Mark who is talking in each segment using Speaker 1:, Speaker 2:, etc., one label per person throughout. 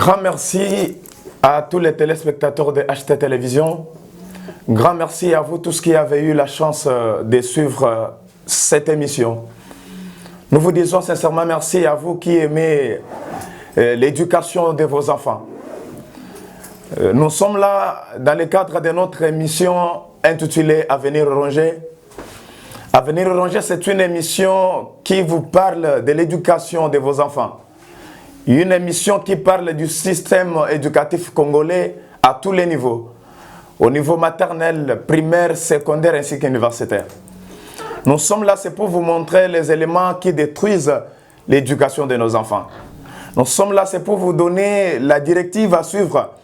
Speaker 1: Grand merci à tous les téléspectateurs de HT Télévision. Grand merci à vous tous qui avez eu la chance de suivre cette émission. Nous vous disons sincèrement merci à vous qui aimez l'éducation de vos enfants. Nous sommes là dans le cadre de notre émission intitulée Avenir Rongé. Avenir Rongé, c'est une émission qui vous parle de l'éducation de vos enfants. Une émission qui parle du système éducatif congolais à tous les niveaux. Au niveau maternel, primaire, secondaire ainsi qu'universitaire. Nous sommes là, c'est pour vous montrer les éléments qui détruisent l'éducation de nos enfants. Nous sommes là, c'est pour vous donner la directive à suivre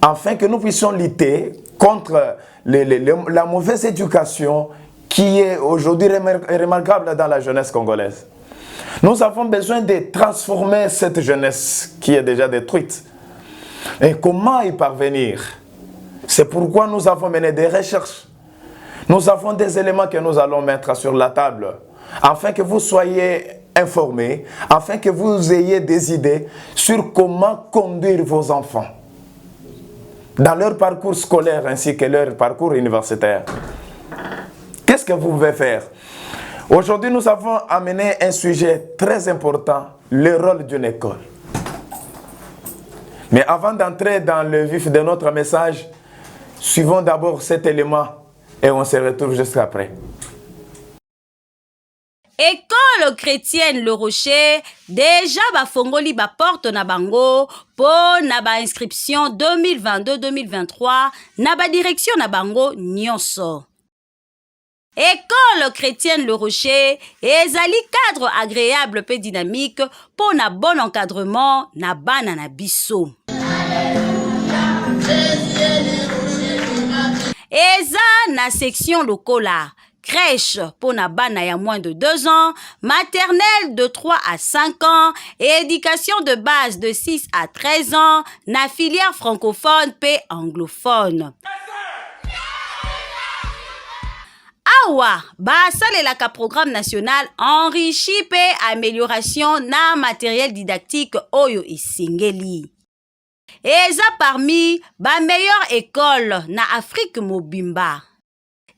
Speaker 1: afin que nous puissions lutter contre la mauvaise éducation qui est aujourd'hui remarquable dans la jeunesse congolaise. Nous avons besoin de transformer cette jeunesse qui est déjà détruite. Et comment y parvenir? C'est pourquoi nous avons mené des recherches. Nous avons des éléments que nous allons mettre sur la table afin que vous soyez informés, afin que vous ayez des idées sur comment conduire vos enfants dans leur parcours scolaire ainsi que leur parcours universitaire. Qu'est-ce que vous pouvez faire? Aujourd'hui, nous avons amené un sujet très important, le rôle d'une école. Mais avant d'entrer dans le vif de notre message, suivons d'abord cet élément et on se retrouve juste après.
Speaker 2: École chrétienne Le Rocher, déjà bafongoli ba porte na bango pour na ba inscription 2022-2023 na ba direction na bango nyonso. École chrétienne Le Rocher ezali cadre agréable pe dynamique pour na bon encadrement na bana na biso. Eza na section lokola, crèche pour na bana ya moins de 2 ans, maternelle de 3 à 5 ans, et éducation de base de 6 à 13 ans, na filière francophone pe anglophone. Awa, basalelaka programme national enrichi pe amélioration na matériel didactique oyo isingeli. Eza parmi ba meilleure école na Afrique mobimba.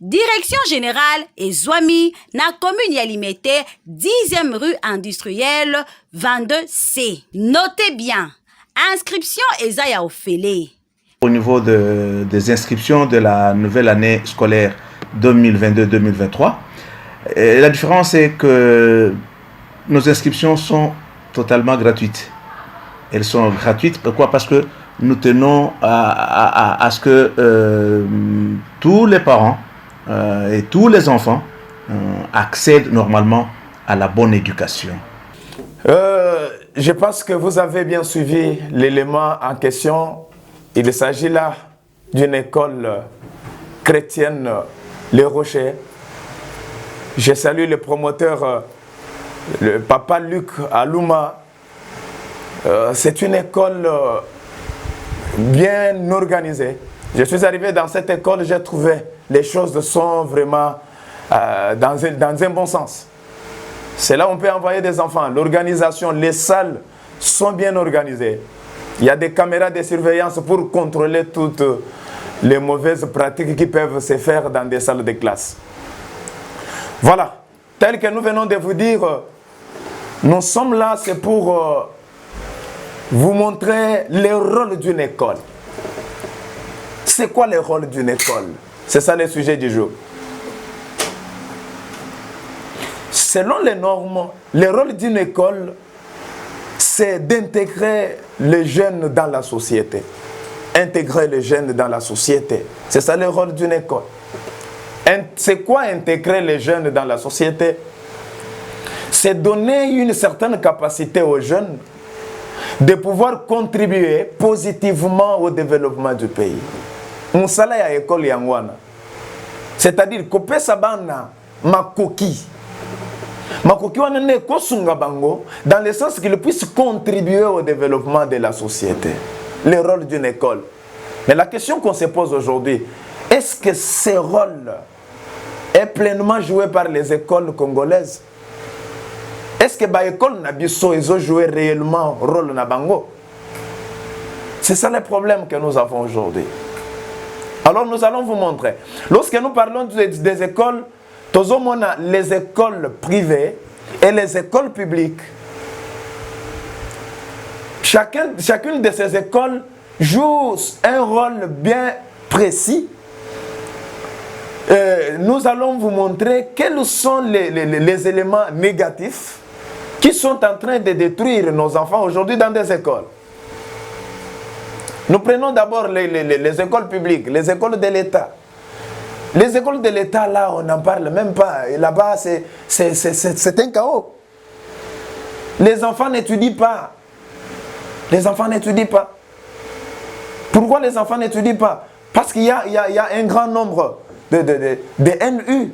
Speaker 2: Direction générale Ezwami na commune ya Limete, 10e rue industrielle 22C. Notez bien, inscription eza ya ofele.
Speaker 3: Au niveau des inscriptions de la nouvelle année scolaire 2022-2023, la différence est que nos inscriptions sont totalement gratuites. Elles sont gratuites, pourquoi? Parce que nous tenons à ce que tous les parents et tous les enfants accèdent normalement à la bonne éducation.
Speaker 1: Je pense que vous avez bien suivi l'élément en question. Il s'agit là d'une école chrétienne, Le Rocher. Je salue le promoteur, le papa Luc Alouma. C'est une école bien organisée. Je suis arrivé dans cette école, j'ai trouvé les choses sont vraiment dans un bon sens. C'est là où on peut envoyer des enfants. L'organisation, les salles sont bien organisées. Il y a des caméras de surveillance pour contrôler toutes les mauvaises pratiques qui peuvent se faire dans des salles de classe. Voilà. Tel que nous venons de vous dire, nous sommes là, c'est pour vous montrer le rôle d'une école. C'est quoi le rôle d'une école? C'est ça le sujet du jour. Selon les normes, le rôle d'une école, c'est d'intégrer les jeunes dans la société. Intégrer les jeunes dans la société. C'est ça le rôle d'une école. C'est quoi intégrer les jeunes dans la société? C'est donner une certaine capacité aux jeunes de pouvoir contribuer positivement au développement du pays. Moussala ya école yangwana. C'est-à-dire que sabana makoki. Makoki wana ne kosunga bango dans le sens qu'il puisse contribuer au développement de la société. Le rôle d'une école. Mais la question qu'on se pose aujourd'hui, est-ce que ce rôle est pleinement joué par les écoles congolaises? Est-ce que l'école Nabiso ils ont joué réellement rôle na bango? C'est ça le problème que nous avons aujourd'hui. Alors nous allons vous montrer. Lorsque nous parlons des écoles, les écoles privées et les écoles publiques, chacune de ces écoles joue un rôle bien précis. Nous allons vous montrer quels sont les éléments négatifs qui sont en train de détruire nos enfants aujourd'hui dans des écoles. Nous prenons d'abord les écoles publiques, les écoles de l'État. Les écoles de l'État, là, on n'en parle même pas. Et là-bas, c'est un chaos. Les enfants n'étudient pas. Les enfants n'étudient pas. Pourquoi les enfants n'étudient pas? Parce qu'il y a un grand nombre de NU.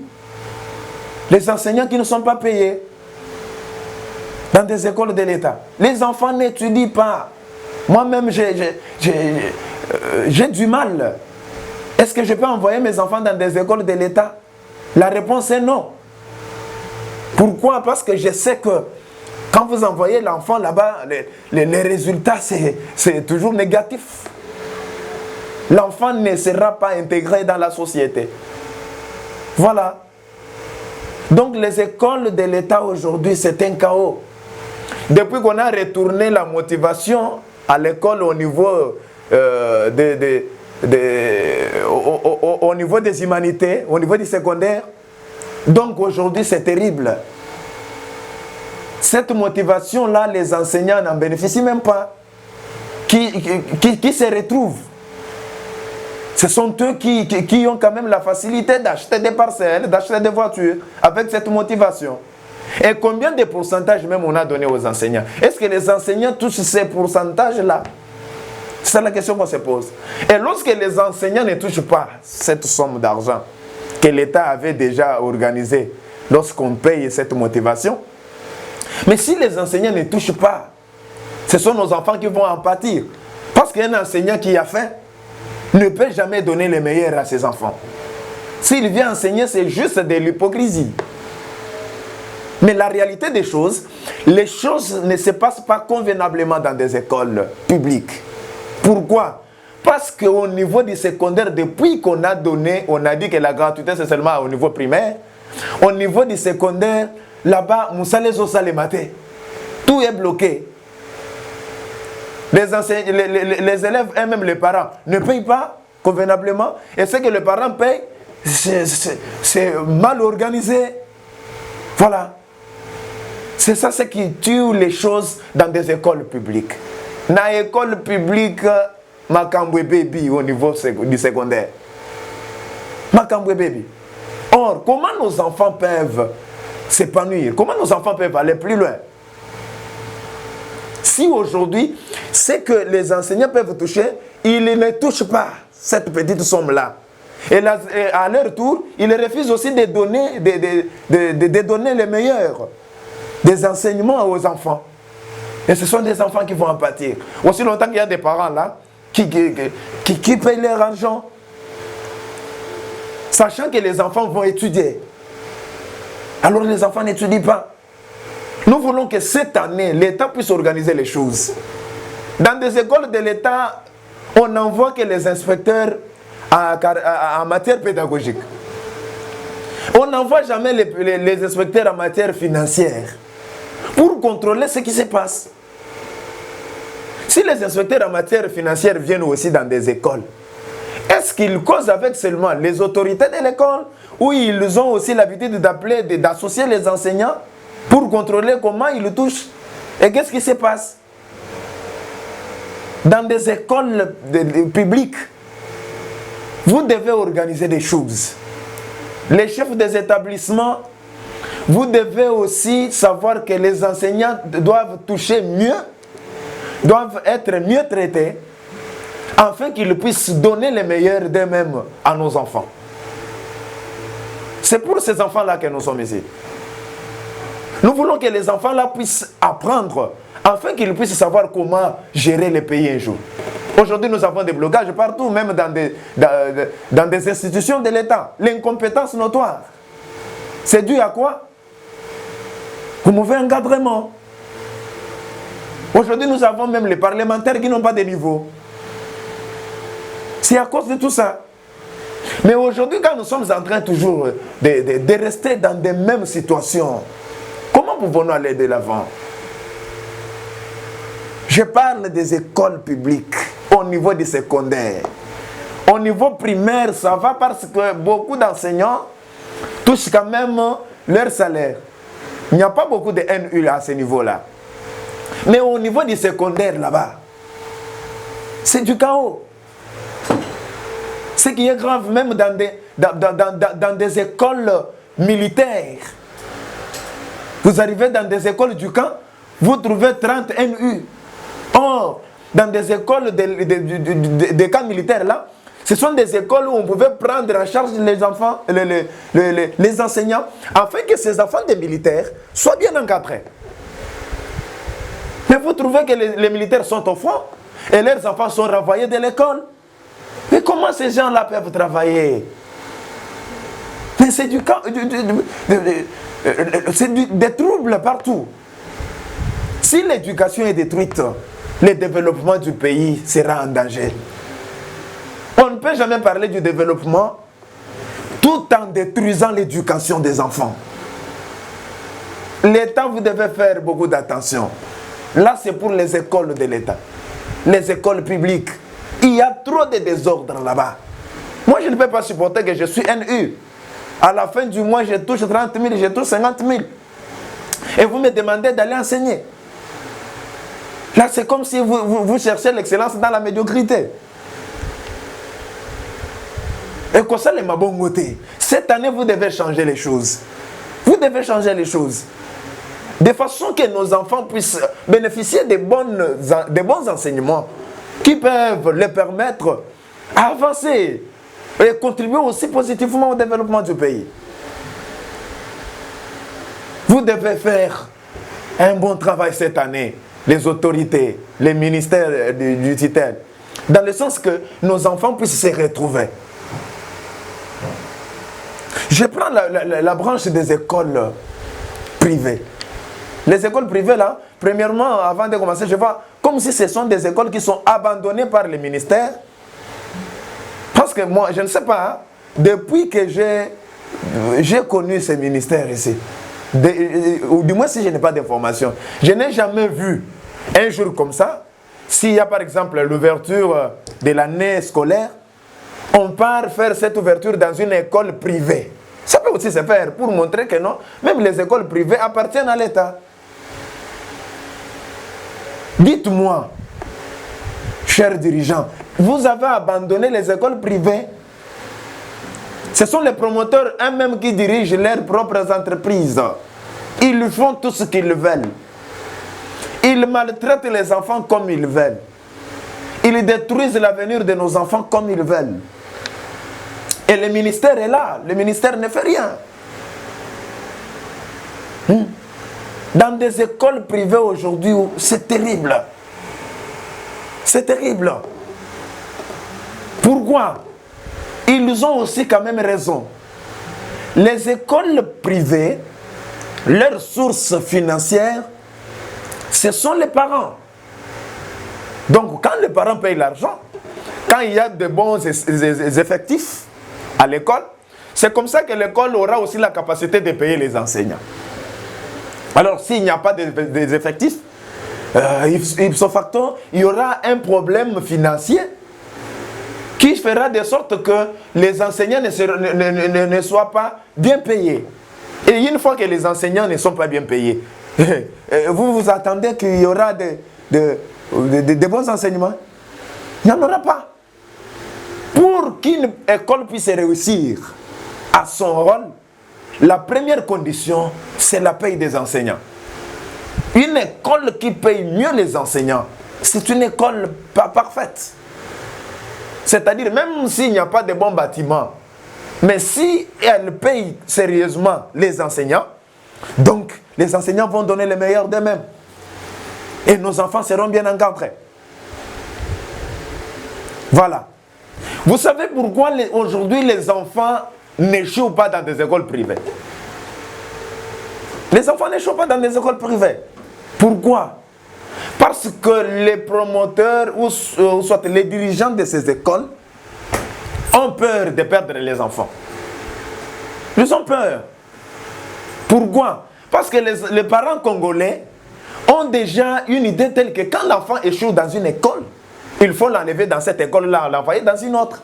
Speaker 1: Les enseignants qui ne sont pas payés dans des écoles de l'État. Les enfants n'étudient pas. Moi-même, j'ai du mal. Est-ce que je peux envoyer mes enfants dans des écoles de l'État? La réponse est non. Pourquoi? Parce que je sais que quand vous envoyez l'enfant là-bas, les résultats, c'est toujours négatif. L'enfant ne sera pas intégré dans la société. Voilà. Donc les écoles de l'État aujourd'hui, c'est un chaos. Depuis qu'on a retourné la motivation à l'école au niveau au niveau des humanités, au niveau du secondaire. Donc aujourd'hui, c'est terrible. Cette motivation-là, les enseignants n'en bénéficient même pas. Qui se retrouvent. Ce sont eux qui ont quand même la facilité d'acheter des parcelles, d'acheter des voitures avec cette motivation. Et combien de pourcentages même on a donné aux enseignants? Est-ce que les enseignants touchent ces pourcentages-là? C'est la question qu'on se pose. Et lorsque les enseignants ne touchent pas cette somme d'argent que l'État avait déjà organisée lorsqu'on paye cette motivation, mais si les enseignants ne touchent pas, ce sont nos enfants qui vont en pâtir. Parce qu'un enseignant qui a faim ne peut jamais donner le meilleur à ses enfants. S'il vient enseigner, c'est juste de l'hypocrisie. Mais la réalité des choses, les choses ne se passent pas convenablement dans des écoles publiques. Pourquoi? Parce qu'au niveau du secondaire, depuis qu'on a donné, on a dit que la gratuité c'est seulement au niveau primaire. Au niveau du secondaire, là-bas, tout est bloqué. Les élèves et même les parents ne payent pas convenablement. Et ce que les parents payent, c'est mal organisé. Voilà. C'est ça ce qui tue les choses dans des écoles publiques. Dans l'école publique, Makambwe Baby au niveau du secondaire. Makambwe Baby. Or, comment nos enfants peuvent s'épanouir? Comment nos enfants peuvent aller plus loin? Si aujourd'hui, c'est que les enseignants peuvent toucher, ils ne touchent pas cette petite somme-là. Et à leur tour, ils refusent aussi de donner les meilleurs des enseignements aux enfants. Et ce sont des enfants qui vont en pâtir. Aussi longtemps qu'il y a des parents là qui payent leur argent, sachant que les enfants vont étudier. Alors les enfants n'étudient pas. Nous voulons que cette année, l'État puisse organiser les choses. Dans des écoles de l'État, on n'envoie que les inspecteurs en matière pédagogique. On n'envoie jamais les inspecteurs en matière financière pour contrôler ce qui se passe. Si les inspecteurs en matière financière viennent aussi dans des écoles, est-ce qu'ils causent avec seulement les autorités de l'école ou ils ont aussi l'habitude d'associer les enseignants pour contrôler comment ils touchent et qu'est-ce qui se passe? Dans des écoles publiques, vous devez organiser des choses. Les chefs des établissements, vous devez aussi savoir que les enseignants doivent toucher mieux, doivent être mieux traités, afin qu'ils puissent donner le meilleur d'eux-mêmes à nos enfants. C'est pour ces enfants-là que nous sommes ici. Nous voulons que les enfants-là puissent apprendre, afin qu'ils puissent savoir comment gérer le pays un jour. Aujourd'hui, nous avons des blocages partout, même dans des institutions de l'État. L'incompétence notoire. C'est dû à quoi? Au mauvais encadrement. Aujourd'hui, nous avons même les parlementaires qui n'ont pas de niveau. C'est à cause de tout ça. Mais aujourd'hui, quand nous sommes en train toujours de rester dans des mêmes situations, comment pouvons-nous aller de l'avant? Je parle des écoles publiques au niveau du secondaire. Au niveau primaire, ça va parce que beaucoup d'enseignants touchent quand même leur salaire. Il n'y a pas beaucoup de NU à ce niveau-là. Mais au niveau du secondaire, là-bas, c'est du chaos. Ce qui est grave, même dans des écoles militaires. Vous arrivez dans des écoles du camp, vous trouvez 30 NU. Or, dans des écoles des camps militaires, là, ce sont des écoles où on pouvait prendre en charge les enfants, les enseignants, afin que ces enfants des militaires soient bien encadrés. Mais vous trouvez que les militaires sont au fond et leurs enfants sont renvoyés de l'école. Mais comment ces gens-là peuvent travailler? Mais c'est des troubles partout. Si l'éducation est détruite, le développement du pays sera en danger. On ne peut jamais parler du développement tout en détruisant l'éducation des enfants. L'État, vous devez faire beaucoup d'attention. Là, c'est pour les écoles de l'État, les écoles publiques. Il y a trop de désordre là-bas. Moi, je ne peux pas supporter que je suis NU. À la fin du mois, je touche 30 000, je touche 50 000. Et vous me demandez d'aller enseigner. Là, c'est comme si vous cherchez l'excellence dans la médiocrité. Et comme ça, les mabongotés. Cette année, vous devez changer les choses. Vous devez changer les choses. De façon que nos enfants puissent bénéficier des bons enseignements qui peuvent les permettre d'avancer et contribuer aussi positivement au développement du pays. Vous devez faire un bon travail cette année, les autorités, les ministères du tutelle, dans le sens que nos enfants puissent se retrouver. Je prends la branche des écoles privées. Les écoles privées, là, premièrement, avant de commencer, je vois comme si ce sont des écoles qui sont abandonnées par les ministères. Parce que moi, je ne sais pas, hein, depuis que j'ai connu ces ministères ici, ou du moins si je n'ai pas d'informations, je n'ai jamais vu un jour comme ça, s'il y a par exemple l'ouverture de l'année scolaire, on part faire cette ouverture dans une école privée. Ça peut aussi se faire pour montrer que non, même les écoles privées appartiennent à l'État. Dites-moi, chers dirigeants, vous avez abandonné les écoles privées. Ce sont les promoteurs eux-mêmes qui dirigent leurs propres entreprises. Ils font tout ce qu'ils veulent. Ils maltraitent les enfants comme ils veulent. Ils détruisent l'avenir de nos enfants comme ils veulent. Et le ministère est là. Le ministère ne fait rien. Dans des écoles privées aujourd'hui, c'est terrible. C'est terrible. Pourquoi? Ils ont aussi quand même raison. Les écoles privées, leur source financière, ce sont les parents. Donc quand les parents payent l'argent, quand il y a de bons effectifs à l'école, c'est comme ça que l'école aura aussi la capacité de payer les enseignants. Alors s'il n'y a pas d'effectifs, ipso facto, il y aura un problème financier qui fera de sorte que les enseignants ne soient pas bien payés. Et une fois que les enseignants ne sont pas bien payés, vous vous attendez qu'il y aura de bons enseignements? Il n'y en aura pas. Pour qu'une école puisse réussir à son rôle, la première condition, c'est la paye des enseignants. Une école qui paye mieux les enseignants, c'est une école pas parfaite. C'est-à-dire, même s'il n'y a pas de bons bâtiments, mais si elle paye sérieusement les enseignants, donc les enseignants vont donner le meilleur d'eux-mêmes. Et nos enfants seront bien encadrés. Voilà. Vous savez pourquoi aujourd'hui les enfants n'échouent pas dans des écoles privées? Les enfants n'échouent pas dans des écoles privées. Pourquoi? Parce que les promoteurs ou soit les dirigeants de ces écoles ont peur de perdre les enfants. Ils ont peur. Pourquoi? Parce que les parents congolais ont déjà une idée telle que quand l'enfant échoue dans une école, il faut l'enlever dans cette école-là, l'envoyer dans une autre.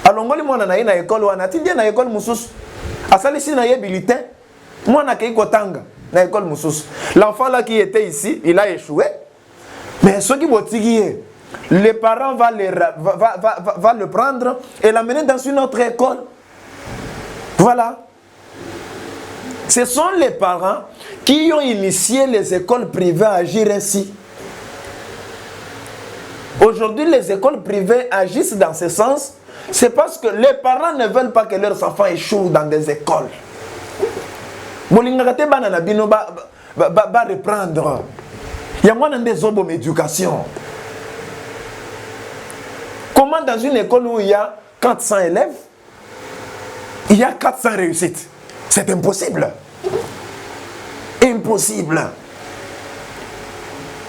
Speaker 1: Alors, moi, je suis dans l'école, je suis dans l'école, je suis dans l'école, moi, je suis dans l'école. L'enfant là qui était ici, il a échoué. Mais ce qui va tirer, les parents vont le prendre et l'amener dans une autre école. Voilà. Ce sont les parents qui ont initié les écoles privées à agir ainsi. Aujourd'hui, les écoles privées agissent dans ce sens. C'est parce que les parents ne veulent pas que leurs enfants échouent dans des écoles. Bolingate banana bino ba reprendre. Il y a moins des hommes d'éducation. Comment dans une école où il y a 400 élèves, il y a 400 réussites? C'est impossible. Impossible.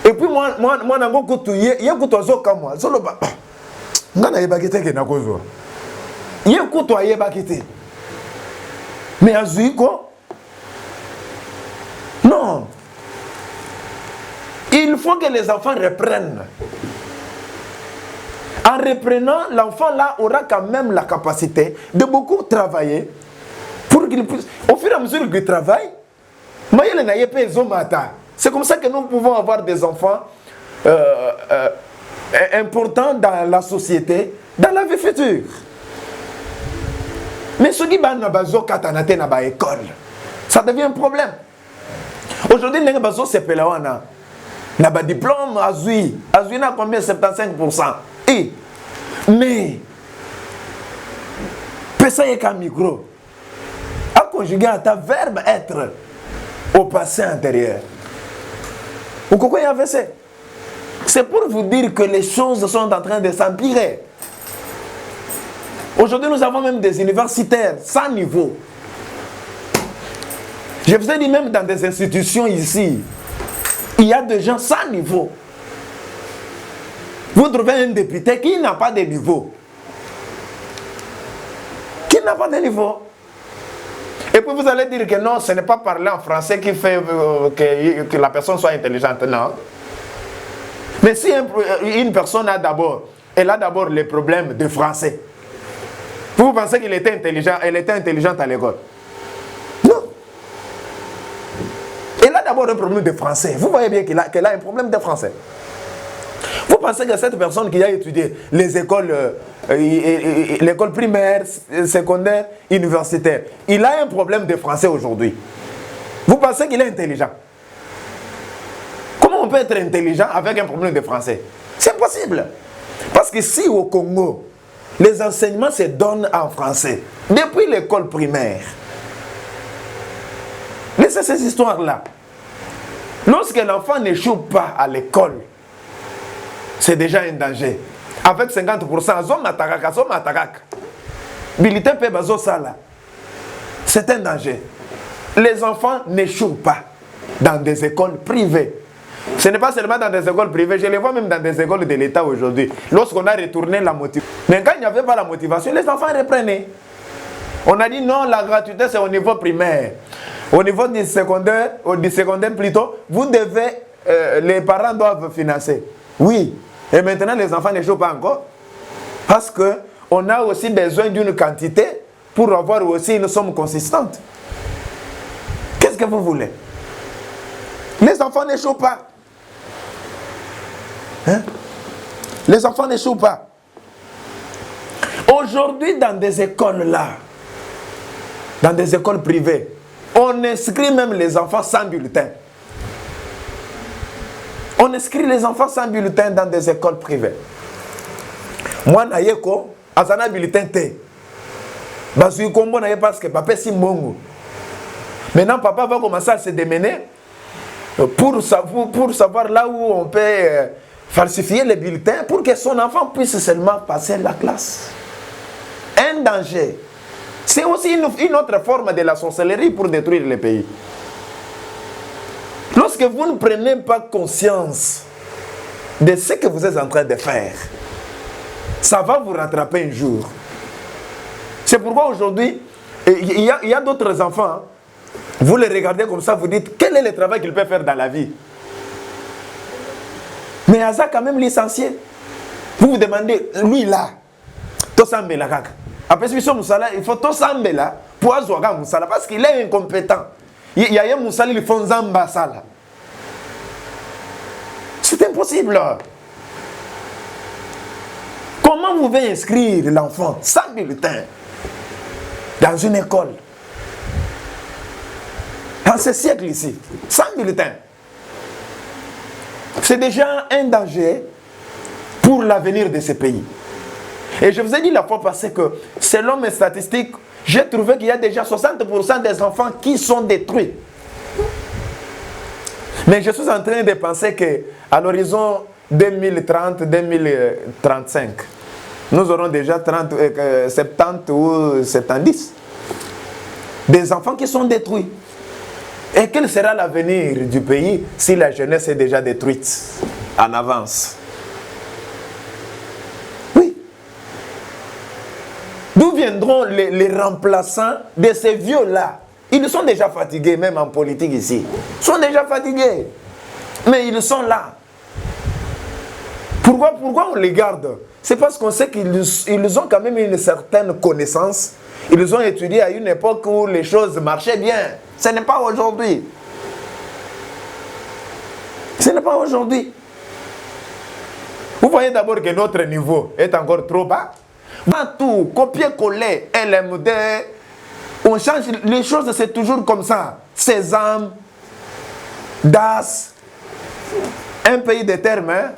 Speaker 1: Et puis moi nango kutuye yekutozo kamwa solo ba ngana yebakite ke nakozwa yekutwa yebakite mais azuiko non, il faut que les enfants reprennent. En reprenant, l'enfant là aura quand même la capacité de beaucoup travailler pour qu'il puisse, au fur et à mesure qu'il travaille, c'est comme ça que nous pouvons avoir des enfants importants dans la société, dans la vie future. Mais ce qui va dans l'école, ça devient un problème. Aujourd'hui, les gens se pèlent na ba diplôme azui na combien? 75%. Mais pesa yeka micro a conjugué à ta verbe être au passé antérieur. Vous comprenez avec ça? C'est pour vous dire que les choses sont en train de s'empirer. Aujourd'hui, nous avons même des universitaires sans niveau. Je vous ai dit, même dans des institutions ici, il y a des gens sans niveau. Vous trouvez un député qui n'a pas de niveau. Qui n'a pas de niveau. Et puis vous allez dire que non, ce n'est pas parler en français qui fait que la personne soit intelligente. Non. Mais si une personne a d'abord, elle a d'abord les problèmes de français, vous pensez qu'il était intelligent, elle était intelligente à l'école? Non. Elle a d'abord un problème de français. Vous voyez bien qu'elle a un problème de français. Vous pensez que cette personne qui a étudié les écoles, l'école primaire, secondaire, universitaire, il a un problème de français aujourd'hui. Vous pensez qu'il est intelligent? Comment on peut être intelligent avec un problème de français? C'est impossible. Parce que si au Congo, les enseignements se donnent en français, depuis l'école primaire, laissez ces histoires-là. Lorsque l'enfant n'échoue pas à l'école, c'est déjà un danger. Avec 50%, c'est un danger. Les enfants n'échouent pas dans des écoles privées. Ce n'est pas seulement dans des écoles privées, je les vois même dans des écoles de l'État aujourd'hui. Lorsqu'on a retourné la motivation. Mais quand il n'y avait pas la motivation, les enfants reprenaient. On a dit non, la gratuité c'est au niveau primaire. Au niveau du secondaire plutôt, vous devez, les parents doivent financer. Oui. Et maintenant, les enfants n'échouent pas encore. Parce qu'on a aussi besoin d'une quantité pour avoir aussi une somme consistante. Qu'est-ce que vous voulez? Les enfants n'échouent pas. Hein? Les enfants n'échouent pas. Aujourd'hui, dans des écoles là, dans des écoles privées, on inscrit même les enfants sans bulletin. On inscrit les enfants sans bulletin dans des écoles privées. Moi, naïeko, azana bulletin té. Basu kombo naïe parce que papa si mongo. Maintenant, papa va commencer à se démener pour savoir là où on peut falsifier les bulletins pour que son enfant puisse seulement passer la classe. Un danger. C'est aussi une autre forme de la sorcellerie pour détruire le pays. Lorsque vous ne prenez pas conscience de ce que vous êtes en train de faire, ça va vous rattraper un jour. C'est pourquoi aujourd'hui, il y a d'autres enfants, hein. Vous les regardez comme ça, vous dites, quel est le travail qu'il peut faire dans la vie? Mais Aza quand même licencié. Vous vous demandez, lui là, Tosambe la kaka. Après ce il faut Tosambe là, pour Azouaga Moussala, parce qu'il est incompétent. Il y a un Moussala, il faut Zamba Sala. C'est impossible. Comment vous pouvez inscrire l'enfant sans bulletin dans une école? Dans ce siècle ici, sans bulletin. C'est déjà un danger pour l'avenir de ce pays. Et je vous ai dit la fois passée que, selon mes statistiques, j'ai trouvé qu'il y a déjà 60% des enfants qui sont détruits. Mais je suis en train de penser qu'à l'horizon 2030-2035, nous aurons déjà 70 ou 70 des enfants qui sont détruits. Et quel sera l'avenir du pays si la jeunesse est déjà détruite en avance? Oui. D'où viendront les remplaçants de ces vieux-là? Ils sont déjà fatigués, même en politique ici. Ils sont déjà fatigués. Mais ils sont là. Pourquoi on les garde? C'est parce qu'on sait qu'ils ont quand même une certaine connaissance. Ils ont étudié à une époque où les choses marchaient bien. Ce n'est pas aujourd'hui. Ce n'est pas aujourd'hui. Vous voyez d'abord que notre niveau est encore trop bas. Tout, copier-coller, LMD, on change les choses, c'est toujours comme ça. Sésame, DAS, un pays de termes, hein?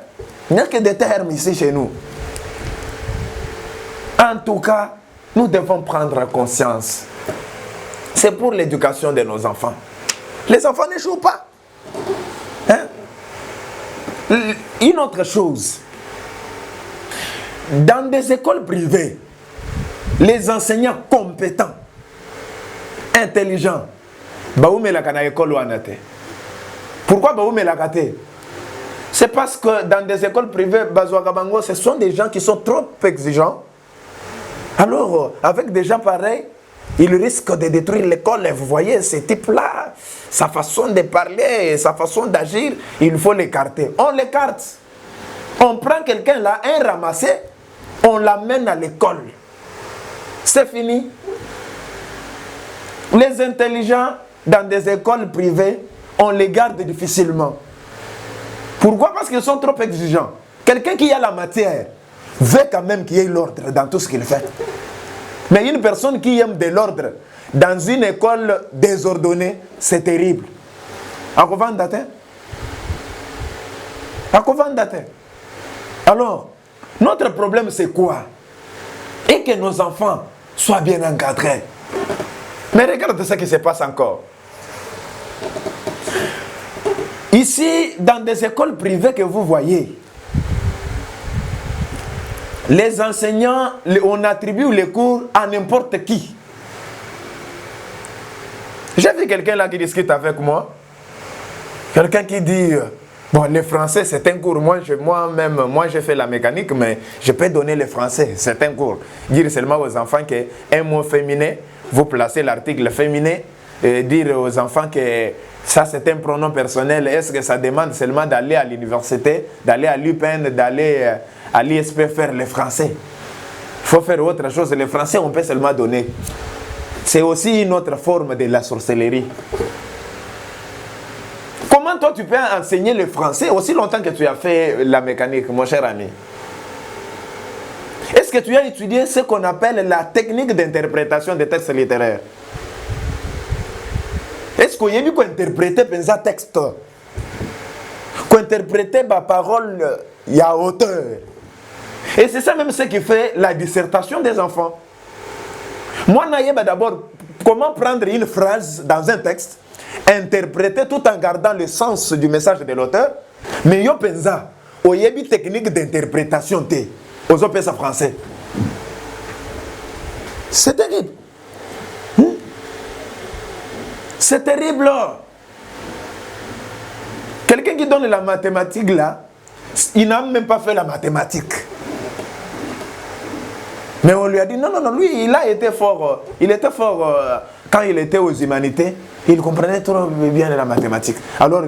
Speaker 1: Il n'y a que des termes ici chez nous. En tout cas, nous devons prendre conscience. C'est pour l'éducation de nos enfants. Les enfants n'échouent pas. Hein? Une autre chose. Dans des écoles privées, les enseignants compétents, intelligents, pourquoi c'est parce que dans des écoles privées, ce sont des gens qui sont trop exigeants. Alors, avec des gens pareils, ils risquent de détruire l'école. Et vous voyez, ce type-là, sa façon de parler, sa façon d'agir, il faut l'écarter. On l'écarte. On prend quelqu'un là, un ramassé, on l'amène à l'école. C'est fini. Les intelligents, dans des écoles privées, on les garde difficilement. Pourquoi? Parce qu'ils sont trop exigeants. Quelqu'un qui a la matière veut quand même qu'il y ait l'ordre dans tout ce qu'il fait. Mais une personne qui aime de l'ordre dans une école désordonnée, c'est terrible. Alors, notre problème c'est quoi? Et que nos enfants soient bien encadrés. Mais regarde ce qui se passe encore. Ici, dans des écoles privées que vous voyez, les enseignants, on attribue les cours à n'importe qui. J'ai vu quelqu'un là qui discute avec moi. Quelqu'un qui dit, bon, le français c'est un cours. Moi j'ai fait la mécanique, mais je peux donner le français, c'est un cours. Dire seulement aux enfants qu'un mot féminin, vous placez l'article féminin, et dire aux enfants que ça c'est un pronom personnel. Est-ce que ça demande seulement d'aller à l'université, d'aller à l'UPN, d'aller à l'ISP faire le français? Il faut faire autre chose. Le français, on peut seulement donner. C'est aussi une autre forme de la sorcellerie. Comment toi tu peux enseigner le français aussi longtemps que tu as fait la mécanique, mon cher ami? Est-ce que tu as étudié ce qu'on appelle la technique d'interprétation des textes littéraires? Est-ce qu'il y a eu qu'on interprète un texte? Qu'on interprète ma parole, il y a auteur. Et c'est ça même ce qui fait la dissertation des enfants. Moi, je sais d'abord comment prendre une phrase dans un texte, interpréter tout en gardant le sens du message de l'auteur, mais je pense qu'il y a une technique d'interprétation aux autres français. C'est terrible. C'est terrible. Quelqu'un qui donne la mathématique là, il n'a même pas fait la mathématique. Mais on lui a dit, non, non, non, lui, il était fort quand il était aux humanités, il comprenait trop bien la mathématique. Alors,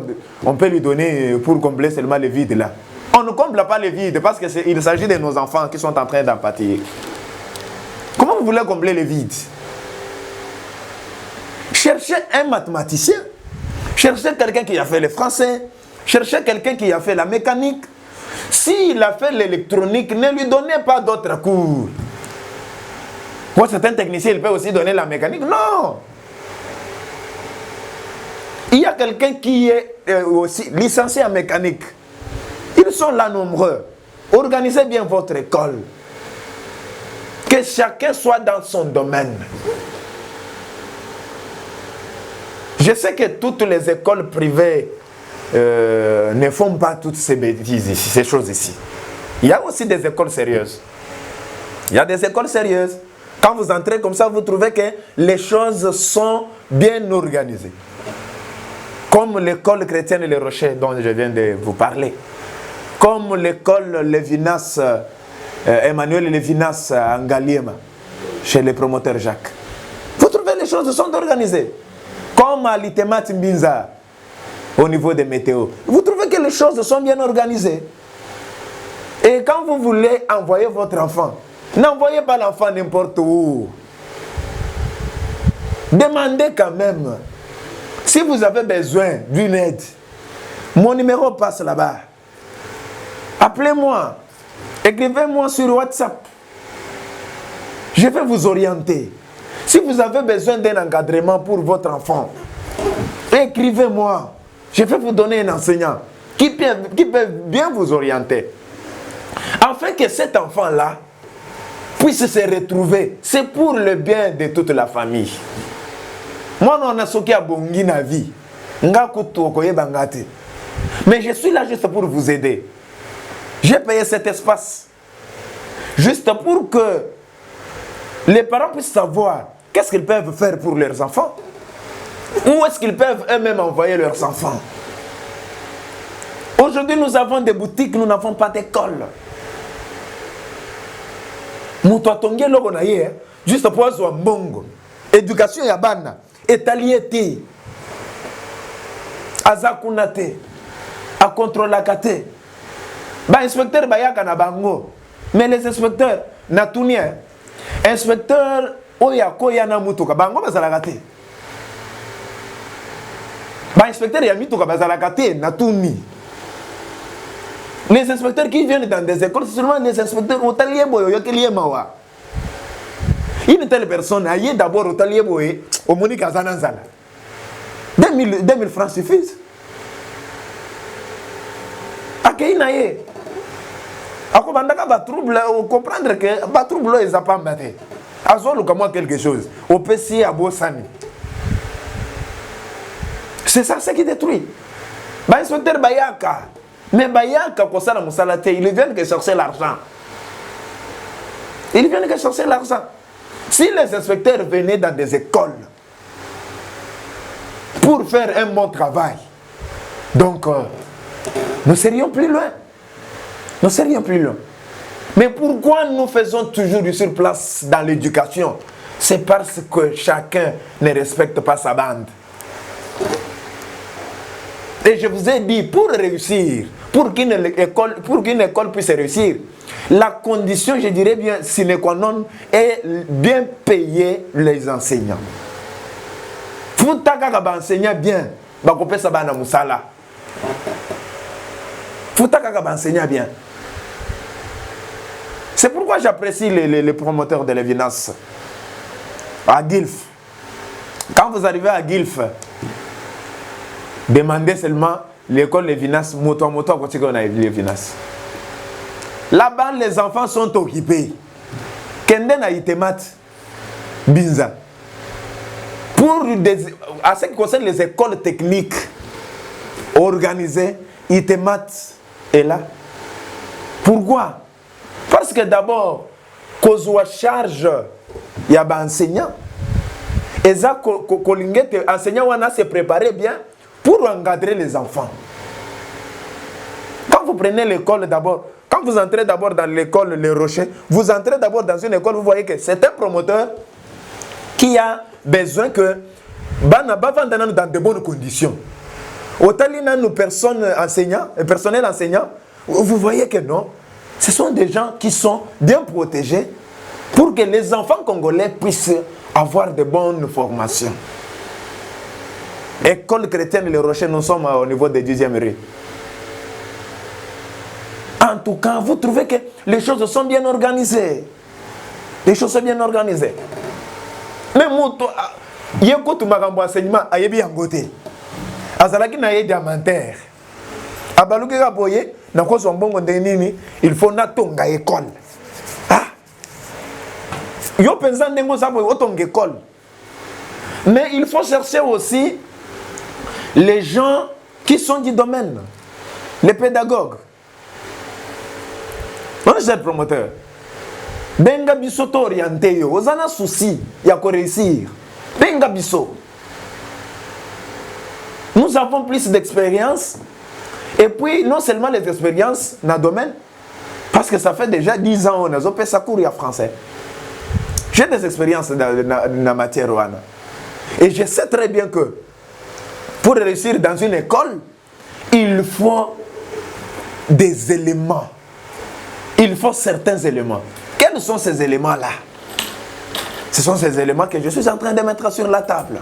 Speaker 1: on peut lui donner pour combler seulement les vides là. On ne comble pas les vides parce qu'il s'agit de nos enfants qui sont en train d'en pâtir. Comment vous voulez combler les vides? Cherchez un mathématicien, cherchez quelqu'un qui a fait le français, cherchez quelqu'un qui a fait la mécanique. S'il a fait l'électronique, ne lui donnez pas d'autres cours. Moi, certains techniciens, il peut aussi donner la mécanique. Non! Il y a quelqu'un qui est aussi licencié en mécanique. Ils sont là nombreux. Organisez bien votre école. Que chacun soit dans son domaine. Je sais que toutes les écoles privées ne font pas toutes ces bêtises ici, ces choses ici. Il y a aussi des écoles sérieuses. Il y a des écoles sérieuses. Quand vous entrez comme ça, vous trouvez que les choses sont bien organisées. Comme l'école chrétienne Les Rochers dont je viens de vous parler. Comme l'école Lévinas, Emmanuel Lévinas à Ngaliema, chez le promoteur Jacques. Vous trouvez les choses sont organisées. Comme à l'Itemat Mbinza, au niveau des météos. Vous trouvez que les choses sont bien organisées. Et quand vous voulez envoyer votre enfant, n'envoyez pas l'enfant n'importe où. Demandez quand même. Si vous avez besoin d'une aide, mon numéro passe là-bas. Appelez-moi. Écrivez-moi sur WhatsApp. Je vais vous orienter. Si vous avez besoin d'un encadrement pour votre enfant, écrivez-moi. Je vais vous donner un enseignant qui peut bien vous orienter. Afin que cet enfant-là puisse se retrouver. C'est pour le bien de toute la famille. Moi, on a ce qui a bongi na vie. Mais je suis là juste pour vous aider. J'ai payé cet espace. Juste pour que les parents puissent savoir qu'est-ce qu'ils peuvent faire pour leurs enfants. Où est-ce qu'ils peuvent eux-mêmes envoyer leurs enfants. Aujourd'hui, nous avons des boutiques, nous n'avons pas d'école. Juste pour avoir mbongo. Éducation yabana. Etaliété. Azakunate. A contrôlakate. Ba inspecteur bayaka na bango. Mais les inspecteurs natunien. Inspecteur oyako yana mutuka bango bazalakate. Ba inspecteur ya mituka bazalakate natuni. Les inspecteurs qui viennent dans des écoles, c'est seulement les inspecteurs au taliéboy, une telle personne, aïe d'abord au taliéboy, au Monique Azananzala. 2000 francs suffisent. Akeinaye. Akobandaka ba trouble, comprendre que ba trouble ils a pas battu. Azolo comme moi quelque chose. Au PC à Bossani. C'est ça ce qui détruit. Ba inspecteur Bayaka. Mais Bayaka, ils viennent que chercher l'argent. Ils viennent que chercher l'argent. Si les inspecteurs venaient dans des écoles pour faire un bon travail, donc nous serions plus loin. Nous serions plus loin. Mais pourquoi nous faisons toujours du surplace dans l'éducation? C'est parce que chacun ne respecte pas sa bande. Et je vous ai dit, pour réussir, pour qu'une école puisse réussir, la condition, je dirais bien, sine qua non, est bien payer les enseignants. Faut que enseignant bien, bakope sa bana musala. Faut que enseignant bien. C'est pourquoi j'apprécie les promoteurs de Lévinas à Guilf. Quand vous arrivez à Guilf, demandez seulement l'école Lévinas, moto à côté qu'on a Lévinas. Là-bas, les enfants sont occupés. Kenden a Itemat, Binza. À ce qui concerne les écoles techniques organisées, Itemat est là. Pourquoi? Parce que d'abord, qu'on soit charge, il y a des enseignants. Et ça, enseignants, on a se préparé bien pour encadrer les enfants. Quand vous prenez l'école d'abord, quand Quand vous entrez d'abord dans l'école Les Rochers, vous entrez d'abord dans une école, vous voyez que c'est un promoteur qui a besoin que Bana vende dans de bonnes conditions. Autant nos personnes enseignants, personnel enseignant, vous voyez que non, ce sont des gens qui sont bien protégés pour que les enfants congolais puissent avoir de bonnes formations. École chrétienne Les Rochers, nous sommes au niveau des 10e rue. En tout cas, vous trouvez que les choses sont bien organisées. Les choses sont bien organisées. Mais moi, il y a un enseignement à Yebi Angote. Azalaki na ye diamantaire. Abaluki Gaboye, na kwa sombongo ndenini, il faut na tonga école. Ah. Yo pensant ndengo sabo otonga école. Mais il faut chercher aussi les gens qui sont du domaine, les pédagogues. On est le promoteur. Benga biso to orienté yo, ozana souci ya ko réussir. Benga biso. Nous avons plus d'expérience. Et puis, non seulement les expériences dans le domaine, parce que ça fait déjà 10 ans qu'on a fait ça cours en français. J'ai des expériences dans la matière. Et je sais très bien que pour réussir dans une école, il faut des éléments. Il faut certains éléments. Quels sont ces éléments-là? Ce sont ces éléments que je suis en train de mettre sur la table.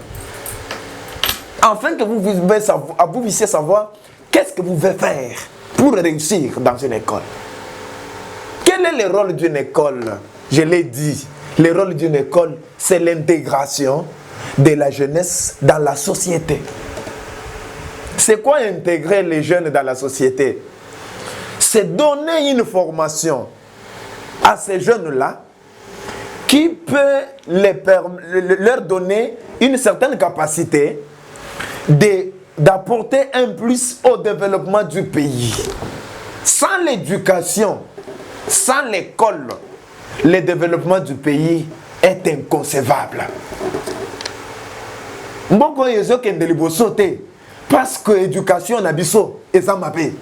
Speaker 1: Afin que vous puissiez savoir qu'est-ce que vous devez faire pour réussir dans une école. Quel est le rôle d'une école? Je l'ai dit, le rôle d'une école, c'est l'intégration de la jeunesse dans la société. C'est quoi intégrer les jeunes dans la société? C'est donner une formation à ces jeunes-là qui peut leur donner une certaine capacité d'apporter un plus au développement du pays. Sans l'éducation, sans l'école, le développement du pays est inconcevable. Parce que l'éducation n'a et ça m'a payé.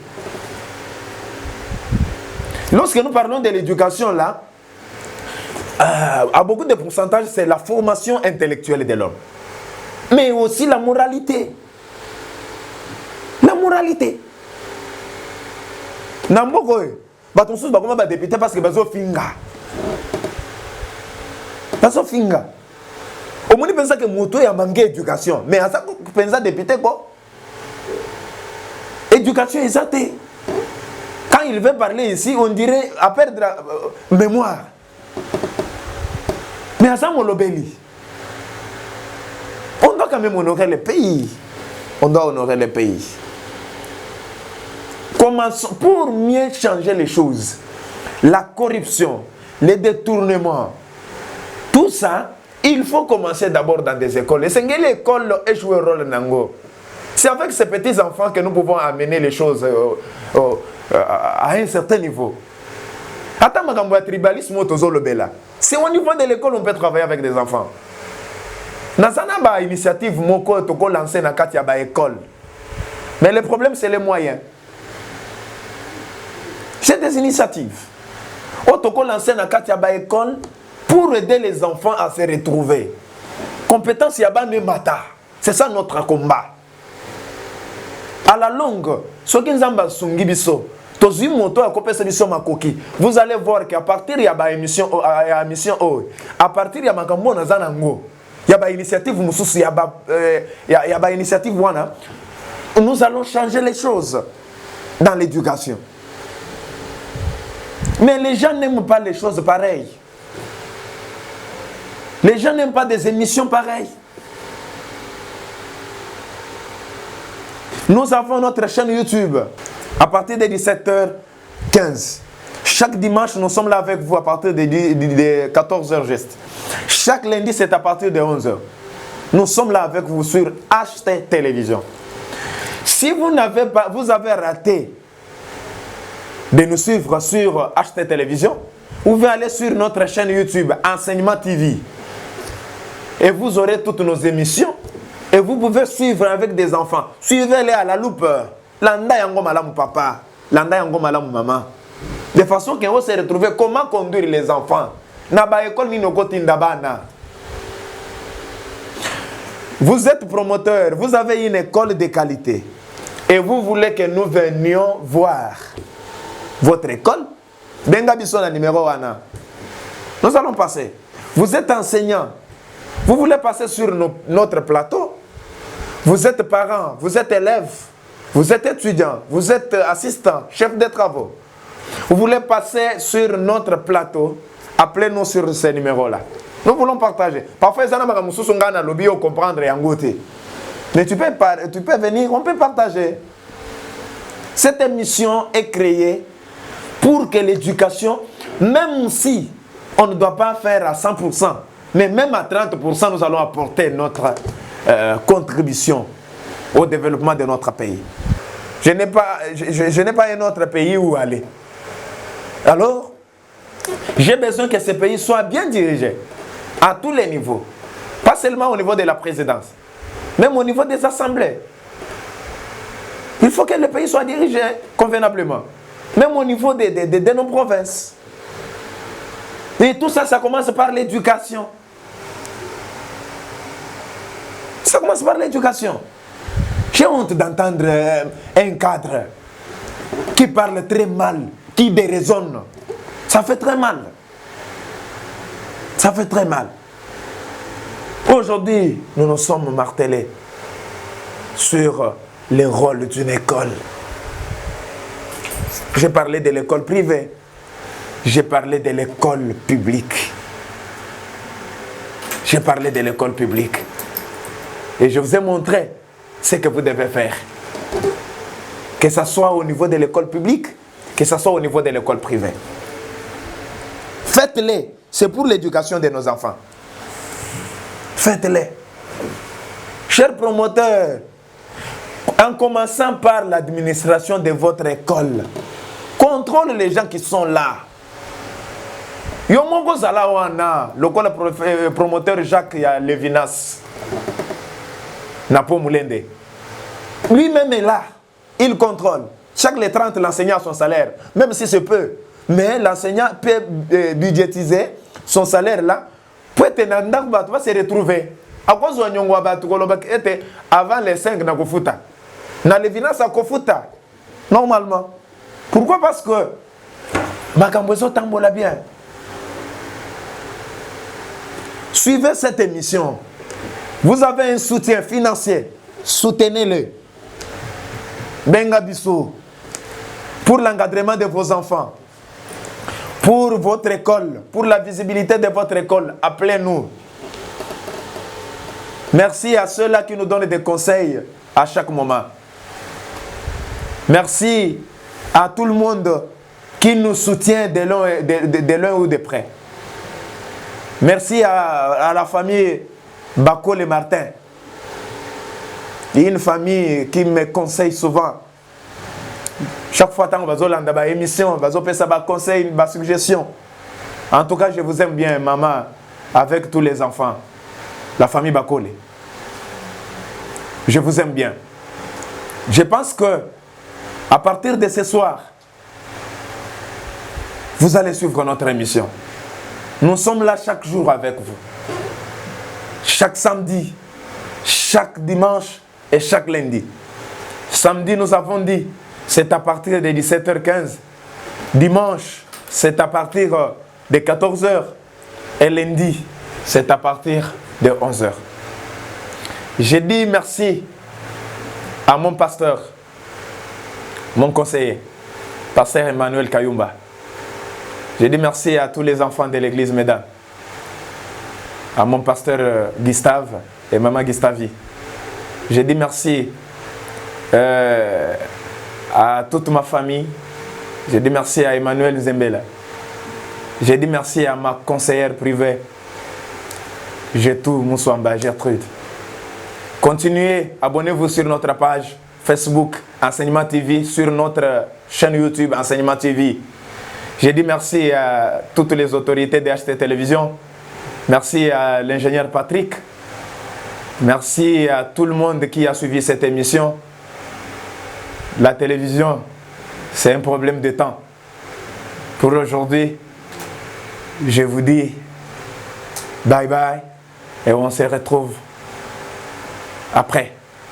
Speaker 1: Lorsque nous parlons de l'éducation là, à beaucoup de pourcentages, c'est la formation intellectuelle de l'homme. Mais aussi la moralité. La moralité. Namboko, baton sous bakoma ba député parce que bazo finga. Bazo finga. Au moins pensa que moto ya manque éducation, mais à ça pensa député quoi? Éducation exacte. Quand il veut parler ici, on dirait à perdre la mémoire. Mais à ça on l'obélit. On doit quand même honorer le pays. On doit honorer le pays. Commençons pour mieux changer les choses. La corruption, les détournements, tout ça, il faut commencer d'abord dans des écoles. Et c'est que l'école a joué un rôle nango. C'est avec ces petits enfants que nous pouvons amener les choses à un certain niveau. Attends, ma tribalisme, c'est au niveau de l'école qu'on peut travailler avec des enfants. Nazana ba initiative moko toko lancer na kati ya ba école. Mais le problème c'est les moyens. J'ai des initiatives. Toko lancer na kati ya ba école pour aider les enfants à se retrouver. Compétence yaba ne mata. C'est ça notre combat. À la longue, ce qui nzamba sungi biso, tozi moto a kopesa biso makoki. Vous allez voir qu'à partir ya ba émission à partir ya makambo na zanango. Il y a une initiative, initiative, nous allons changer les choses dans l'éducation. Mais les gens n'aiment pas les choses pareilles. Les gens n'aiment pas des émissions pareilles. Nous avons notre chaîne YouTube à partir de 17h15. Chaque dimanche, nous sommes là avec vous à partir de 14h juste. Chaque lundi, c'est à partir de 11h. Nous sommes là avec vous sur HT Télévision. Si vous avez raté de nous suivre sur HT Télévision, vous pouvez aller sur notre chaîne YouTube Enseignement TV. Et vous aurez toutes nos émissions. Et vous pouvez suivre avec des enfants. Suivez-les à la loupe. Landa yango malamu papa. Landa yango malamu maman. De façon qu'on va se retrouver comment conduire les enfants. Vous êtes promoteur, vous avez une école de qualité et vous voulez que nous venions voir votre école. Benga Bissona numéro 1. Nous allons passer. Vous êtes enseignant. Vous voulez passer sur notre plateau. Vous êtes parent, vous êtes élève, vous êtes étudiant, vous êtes assistant, chef de travaux. Vous voulez passer sur notre plateau. Appelez-nous sur ces numéros-là. Nous voulons partager. Parfois, ça n'a pas de lobby ou comprendre et engouter. Mais tu peux venir, on peut partager. Cette émission est créée pour que l'éducation, même si on ne doit pas faire à 100%, mais même à 30%, nous allons apporter notre contribution au développement de notre pays. Je n'ai pas un autre pays où aller. Alors, j'ai besoin que ce pays soit bien dirigé à tous les niveaux. Pas seulement au niveau de la présidence, même au niveau des assemblées. Il faut que le pays soit dirigé convenablement. Même au niveau de nos provinces. Et tout ça, ça commence par l'éducation. Ça commence par l'éducation. J'ai honte d'entendre un cadre qui parle très mal, qui déraisonne. Ça fait très mal. Ça fait très mal. Aujourd'hui, nous nous sommes martelés sur le rôle d'une école. J'ai parlé de l'école privée. J'ai parlé de l'école publique. J'ai parlé de l'école publique. Et je vous ai montré ce que vous devez faire. Que ce soit au niveau de l'école publique, que ce soit au niveau de l'école privée. Faites-les. C'est pour l'éducation de nos enfants. Faites-les. Chers promoteurs, en commençant par l'administration de votre école, contrôle les gens qui sont là. Yomongo Zalawana, le promoteur Jacques Levinas, Napo Moulende. Lui-même est là. Il contrôle. Chaque les 30, l'enseignant a son salaire, même si c'est peu. Mais l'enseignant peut budgétiser son salaire là. Pour être va se retrouver. À cause de avant les 5 na kofuta. Na Levinas a kofuta. Normalement. Pourquoi? Parce que Makambozo tambola bien. Suivez cette émission. Vous avez un soutien financier. Soutenez-le. Benga Bissou. Pour l'encadrement de vos enfants. Pour votre école. Pour la visibilité de votre école. Appelez-nous. Merci à ceux-là qui nous donnent des conseils à chaque moment. Merci à tout le monde qui nous soutient de loin ou de près. Merci à la famille Bako et Martin. Une famille qui me conseille souvent. Chaque fois que vous avez une émission, vous avez un conseil, une suggestion. En tout cas, je vous aime bien, maman, avec tous les enfants. La famille Bakole. Je vous aime bien. Je pense que à partir de ce soir, vous allez suivre notre émission. Nous sommes là chaque jour avec vous. Chaque samedi, chaque dimanche et chaque lundi. Samedi, nous avons dit, c'est à partir de 17h15. Dimanche, c'est à partir de 14h. Et lundi, c'est à partir de 11h. J'ai dit merci à mon pasteur, mon conseiller, pasteur Emmanuel Kayumba. J'ai dit merci à tous les enfants de l'église Médan, à mon pasteur Gustave et maman Gustavi. J'ai dit merci à toute ma famille. J'ai dit merci à Emmanuel Zembela. J'ai dit merci à ma conseillère privée, Jetou Moussouamba Gertrude. Continuez, abonnez-vous sur notre page Facebook Enseignement TV, sur notre chaîne YouTube Enseignement TV. J'ai dit merci à toutes les autorités de HT Télévision. Merci à l'ingénieur Patrick. Merci à tout le monde qui a suivi cette émission. La télévision, c'est un problème de temps. Pour aujourd'hui, je vous dis bye bye et on se retrouve après.